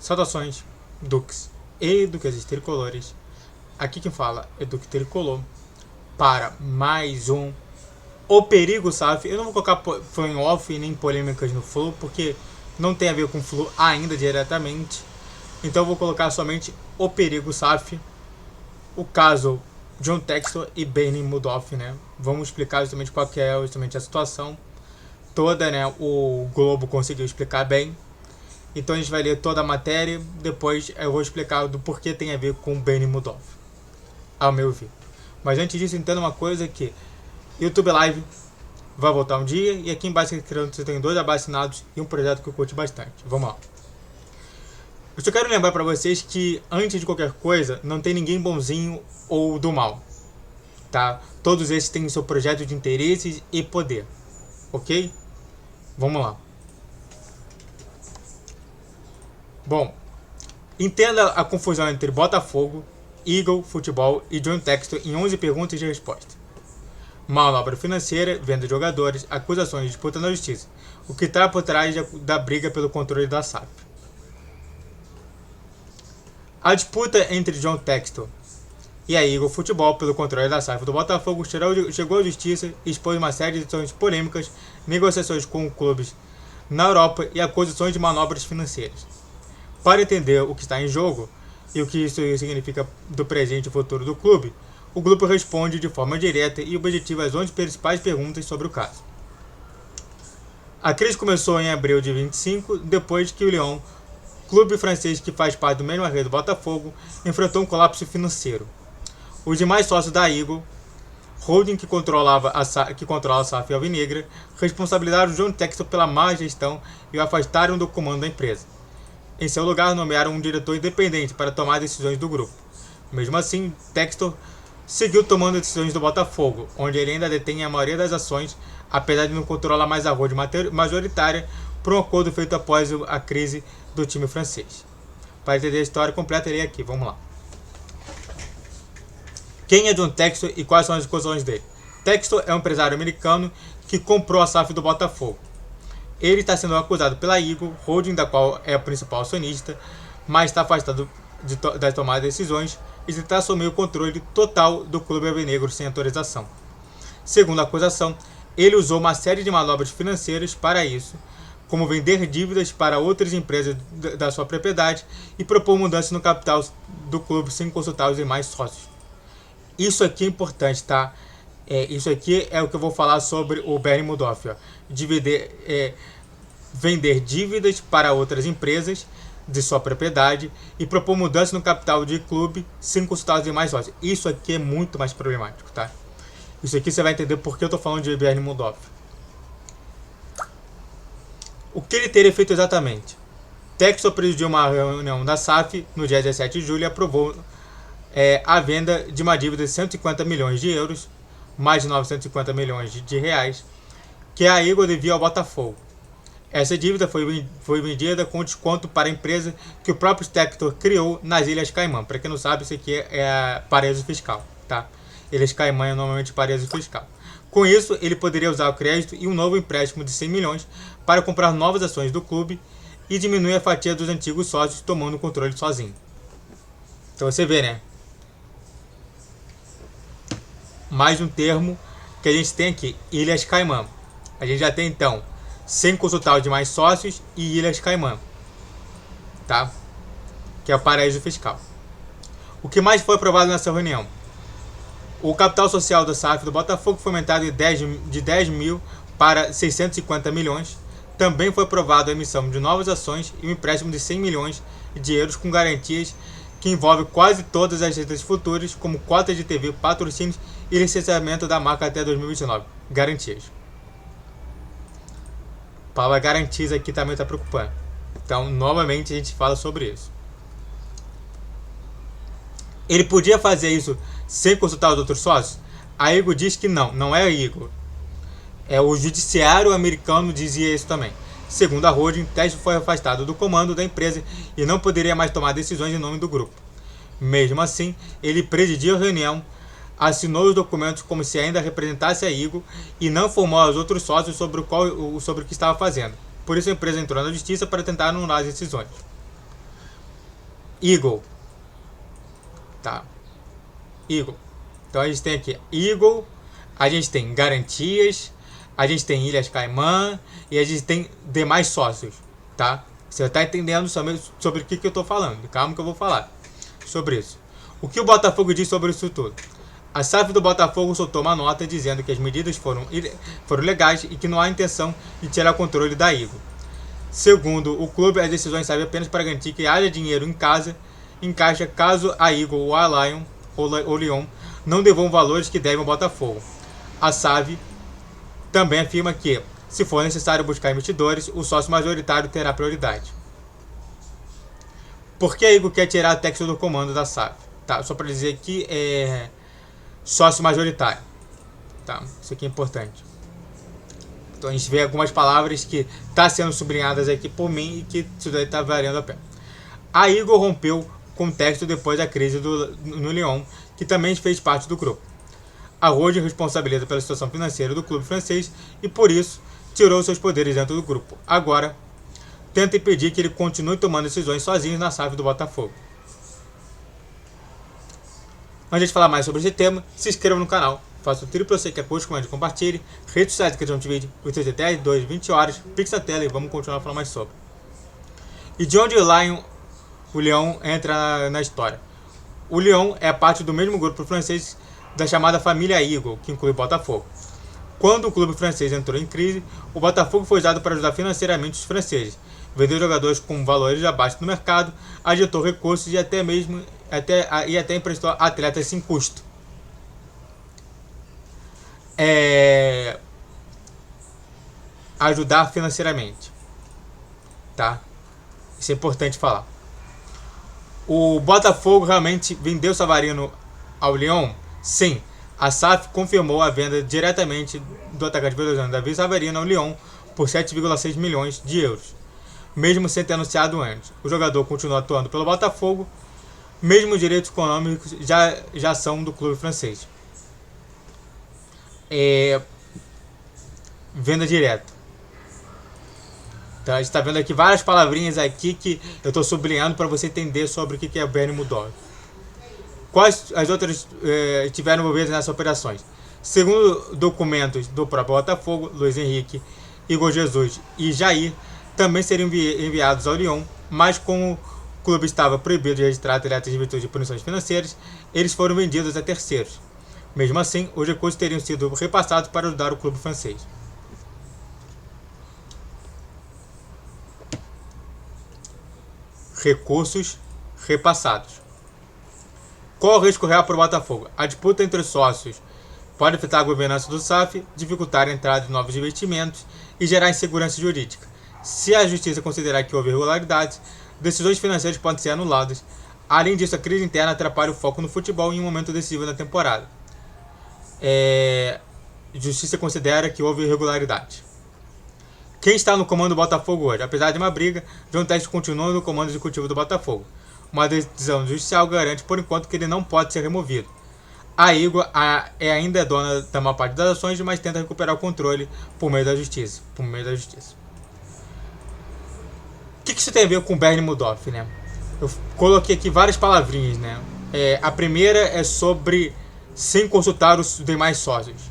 Saudações, Dux e Duques Tricolores. Aqui quem fala é Duque Tricolor para mais um O Perigo SAF. Eu não vou colocar Flow em off nem polêmicas no Flow, porque não tem a ver com Flow ainda diretamente. Então eu vou colocar somente O Perigo SAF, o caso John Textor e Bernie Madoff, né? Vamos explicar justamente qual que é justamente a situação toda, né? O Globo conseguiu explicar bem. Então a gente vai ler toda a matéria, depois eu vou explicar do porquê tem a ver com Bernie Madoff, ao meu ver. Mas antes disso, entenda uma coisa, que YouTube Live vai voltar um dia, e aqui embaixo você tem 2 abastinados e um projeto que eu curto bastante. Vamos lá. Eu só quero lembrar para vocês que, antes de qualquer coisa, não tem ninguém bonzinho ou do mal, tá? Todos esses têm seu projeto de interesses e poder, ok? Vamos lá. Bom, entenda a confusão entre Botafogo, Eagle Futebol e John Textor em 11 perguntas de resposta. Manobra financeira, venda de jogadores, acusações de disputa na justiça. O que está por trás da briga pelo controle da SAF. A disputa entre John Textor e a Eagle Futebol pelo controle da SAF do Botafogo chegou à justiça e expôs uma série de decisões polêmicas, negociações com clubes na Europa e acusações de manobras financeiras. Para entender o que está em jogo e o que isso significa do presente e futuro do clube, o grupo responde de forma direta e objetiva as 11 principais perguntas sobre o caso. A crise começou em abril de 25, depois que o Lyon, clube francês que faz parte do mesmo rede do Botafogo, enfrentou um colapso financeiro. Os demais sócios da Eagle, holding que controla a SAF Alvinegra, responsabilizaram John Textor pela má gestão e o afastaram do comando da empresa. Em seu lugar, nomearam um diretor independente para tomar decisões do grupo. Mesmo assim, Textor seguiu tomando decisões do Botafogo, onde ele ainda detém a maioria das ações, apesar de não controlar mais a holding majoritária, por um acordo feito após a crise do time francês. Para entender a história completa, leia aqui, vamos lá. Quem é John Textor e quais são as acusações dele? Textor é um empresário americano que comprou a SAF do Botafogo. Ele está sendo acusado pela Eagle, holding da qual é o principal acionista, mas está afastado das tomadas de decisões e tentar assumir o controle total do clube alvinegro sem autorização. Segundo a acusação, ele usou uma série de manobras financeiras para isso, como vender dívidas para outras empresas da sua propriedade e propor mudanças no capital do clube sem consultar os demais sócios. Isso aqui é importante, tá? Isso aqui é o que eu vou falar sobre o Bernie Madoff. Vender dívidas para outras empresas de sua propriedade e propor mudança no capital de clube sem consultar os demais sócios. Isso aqui é muito mais problemático, tá? Isso aqui você vai entender por que eu estou falando de Bernie Madoff. O que ele teria feito exatamente? Textor presidiu uma reunião da SAF no dia 17 de julho e aprovou a venda de uma dívida de 150 milhões de euros, mais de 950 milhões de reais, que a Eagle devia ao Botafogo. Essa dívida foi vendida com desconto para a empresa que o próprio Textor criou nas Ilhas Caimã. Para quem não sabe, isso aqui é paraíso fiscal, tá? Ilhas Caimã é normalmente paraíso fiscal. Com isso, ele poderia usar o crédito e um novo empréstimo de 100 milhões para comprar novas ações do clube e diminuir a fatia dos antigos sócios, tomando o controle sozinho. Então você vê, né? Mais um termo que a gente tem aqui, Ilhas Caimã. A gente já tem então, sem consultar os demais sócios, e Ilhas Caimã, tá? Que é o paraíso fiscal. O que mais foi aprovado nessa reunião? O capital social da SAF do Botafogo foi aumentado de 10 mil para 650 milhões. Também foi aprovado a emissão de novas ações e um empréstimo de 100 milhões de euros com garantias que envolve quase todas as receitas futuras, como cotas de TV, patrocínios e licenciamento da marca até 2029. Garantias. A palavra garantias aqui também está preocupando. Então, novamente, a gente fala sobre isso. Ele podia fazer isso sem consultar os outros sócios? A Eagle diz que não é a Eagle. O judiciário americano dizia isso também. Segundo a holding, Textor foi afastado do comando da empresa e não poderia mais tomar decisões em nome do grupo. Mesmo assim, ele presidiu a reunião, assinou os documentos como se ainda representasse a Eagle e não informou aos outros sócios sobre o que estava fazendo. Por isso a empresa entrou na justiça para tentar anular as decisões. Eagle. Tá? Eagle. Então a gente tem aqui Eagle, a gente tem Garantias, a gente tem Ilhas Caimã e a gente tem demais sócios, tá? Você tá entendendo sobre o que eu tô falando. Calma que eu vou falar sobre isso. O que o Botafogo diz sobre isso tudo? A SAF do Botafogo soltou uma nota dizendo que as medidas foram legais e que não há intenção de tirar o controle da Eagle. Segundo o clube, as decisões servem apenas para garantir que haja dinheiro em caixa caso a Eagle ou a Lion ou Lyon não devolvam valores que devem ao Botafogo. A SAF também afirma que, se for necessário buscar investidores, o sócio majoritário terá prioridade. Por que a Eagle quer tirar a Texel do comando da SAF? Tá, só para dizer que é sócio majoritário. Tá, isso aqui é importante. Então a gente vê algumas palavras que estão sendo sublinhadas aqui por mim e que isso daí está valendo a pena. A Eagle rompeu com o Texel depois da crise no Lyon, que também fez parte do grupo. A holding responsabiliza pela situação financeira do clube francês e, por isso, tirou seus poderes dentro do grupo. Agora, tenta impedir que ele continue tomando decisões sozinho na SAF do Botafogo. Antes de falar mais sobre esse tema, se inscreva no canal, faça o tiro para você que é curte, comente, compartilhe, redes sociais que de vídeo, os 10, 2, 20 horas, pix na tela e vamos continuar a falar mais sobre. E de onde o Lyon entra na história? O Lyon é parte do mesmo grupo francês da chamada família Eagle, que inclui o Botafogo. Quando o clube francês entrou em crise, o Botafogo foi usado para ajudar financeiramente os franceses, vendeu jogadores com valores abaixo do mercado, adiantou recursos e até emprestou atletas sem custo. Ajudar financeiramente, tá? Isso é importante falar. O Botafogo realmente vendeu Savarino ao Lyon? Sim, a SAF confirmou a venda diretamente do atacante venezuelano David Savarino ao Lyon por 7,6 milhões de euros, mesmo sem ter anunciado antes. O jogador continua atuando pelo Botafogo, mesmo os direitos econômicos já são do clube francês. Venda direta. Então, a gente está vendo aqui várias palavrinhas aqui que eu estou sublinhando para você entender sobre o que é o Bernie Mudov. Quais as outras tiveram envolvidas nessas operações? Segundo documentos do próprio Botafogo, Luiz Henrique, Igor Jesus e Jair também seriam enviados ao Lyon, mas como o clube estava proibido de registrar atletas em virtude de punições financeiras, eles foram vendidos a terceiros. Mesmo assim, os recursos teriam sido repassados para ajudar o clube francês. Recursos repassados. Qual o risco real para o Botafogo? A disputa entre os sócios pode afetar a governança do SAF, dificultar a entrada de novos investimentos e gerar insegurança jurídica. Se a justiça considerar que houve irregularidades, decisões financeiras podem ser anuladas. Além disso, a crise interna atrapalha o foco no futebol em um momento decisivo da temporada. A justiça considera que houve irregularidades. Quem está no comando do Botafogo hoje? Apesar de uma briga, John Textor continua no comando executivo do Botafogo. Uma decisão judicial garante, por enquanto, que ele não pode ser removido. A Eagle ainda é dona da maior parte das ações, mas tenta recuperar o controle por meio da justiça. O que isso tem a ver com o Bernie Mudov, né? Eu coloquei aqui várias palavrinhas, né? A primeira é sobre sem consultar os demais sócios.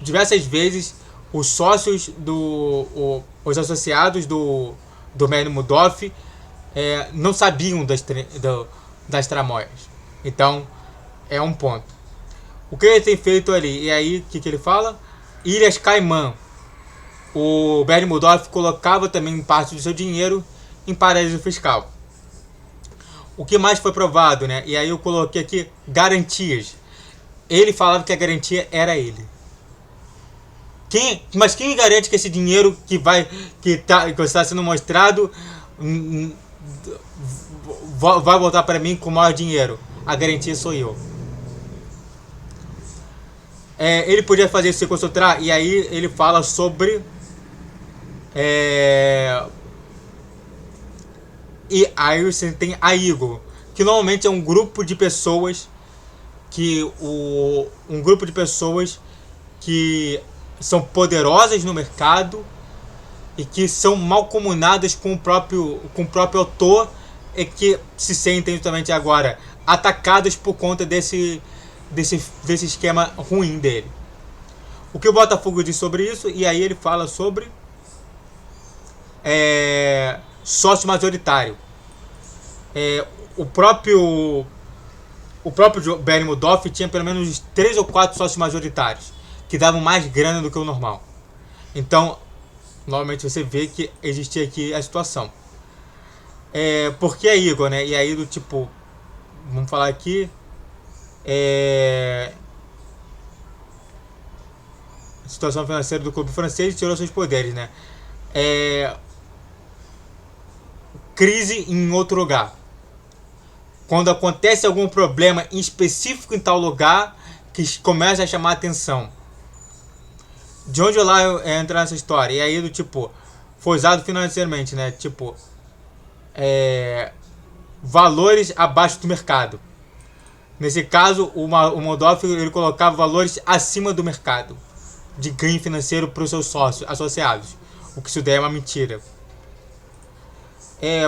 Diversas vezes os sócios os associados do Bernie Mudov não sabiam das tramóias. Então, é um ponto. O que ele tem feito ali? E aí, o que ele fala? Ilhas Caimã. O Bernie Mudov colocava também parte do seu dinheiro em paraíso fiscal. O que mais foi provado, né? E aí eu coloquei aqui garantias. Ele falava que a garantia era ele. Mas quem garante que esse dinheiro que está sendo mostrado vai voltar para mim com maior dinheiro? A garantia sou eu. Ele podia fazer isso se consultar, e aí ele fala sobre e aí você tem a Eagle, que normalmente é um grupo de pessoas que são poderosas no mercado e que são malcomunadas com o próprio autor é que se sentem justamente agora atacados por conta desse esquema ruim dele. O que o Botafogo diz sobre isso? E aí ele fala sobre sócio majoritário. O próprio Bernie Madoff tinha pelo menos 3 ou 4 sócios majoritários que davam mais grana do que o normal. Então, novamente você vê que existia aqui a situação. Porque é Igor, né? E aí do tipo, vamos falar aqui, a situação financeira do clube francês tirou seus poderes, né? Crise em outro lugar. Quando acontece algum problema em específico em tal lugar, que começa a chamar a atenção. De onde lá entra nessa história? E aí do tipo, foi usado financeiramente, né? Tipo, valores abaixo do mercado. Nesse caso, o Madoff ele colocava valores acima do mercado de ganho financeiro para os seus sócios associados, o que isso daí é uma mentira.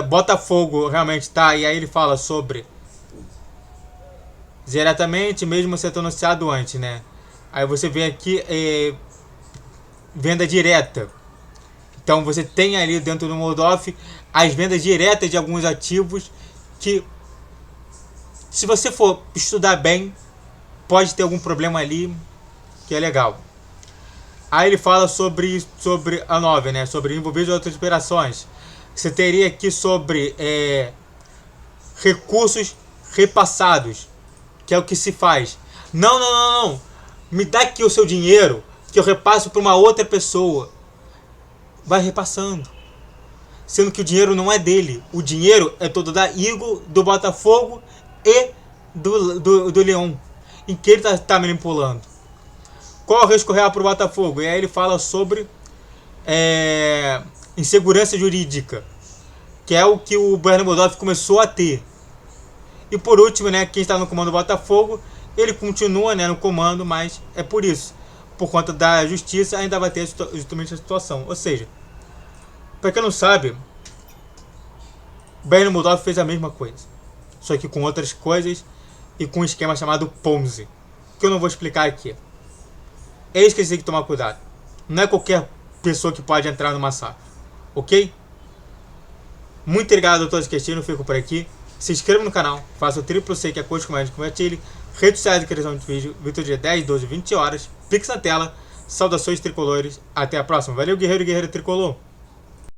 Botafogo realmente tá, e aí ele fala sobre diretamente, mesmo sendo anunciado antes, né? Aí você vê aqui venda direta. Então você tem ali dentro do Madoff as vendas diretas de alguns ativos que, se você for estudar bem, pode ter algum problema ali que é legal. Aí ele fala sobre a nova, né? Sobre envolvidos em outras operações. Você teria aqui sobre recursos repassados, que é o que se faz. Não. Me dá aqui o seu dinheiro que eu repasso para uma outra pessoa. Vai repassando. Sendo que o dinheiro não é dele. O dinheiro é todo da Igor, do Botafogo e do Leão. Em que ele está manipulando. Qual é o risco real para o Botafogo? E aí ele fala sobre insegurança jurídica, que é o que o Bernie Madoff começou a ter. E por último, né, quem está no comando do Botafogo, ele continua, né, no comando, mas é por isso. Por conta da justiça, ainda vai ter justamente a situação. Ou seja, para quem não sabe, Bernie Madoff fez a mesma coisa, só que com outras coisas e com um esquema chamado Ponzi, que eu não vou explicar aqui. É isso que você tem que tomar cuidado. Não é qualquer pessoa que pode entrar numa SAF. Ok? Muito obrigado a todos que assistiram. Fico por aqui. Se inscreva no canal. Faça o triplo C que é curte, comente, compartilhe. Redes sociais de criação de vídeo. Vídeo dia 10, 12, 20 horas. Pix na tela. Saudações tricolores. Até a próxima. Valeu, guerreiro e guerreira tricolor.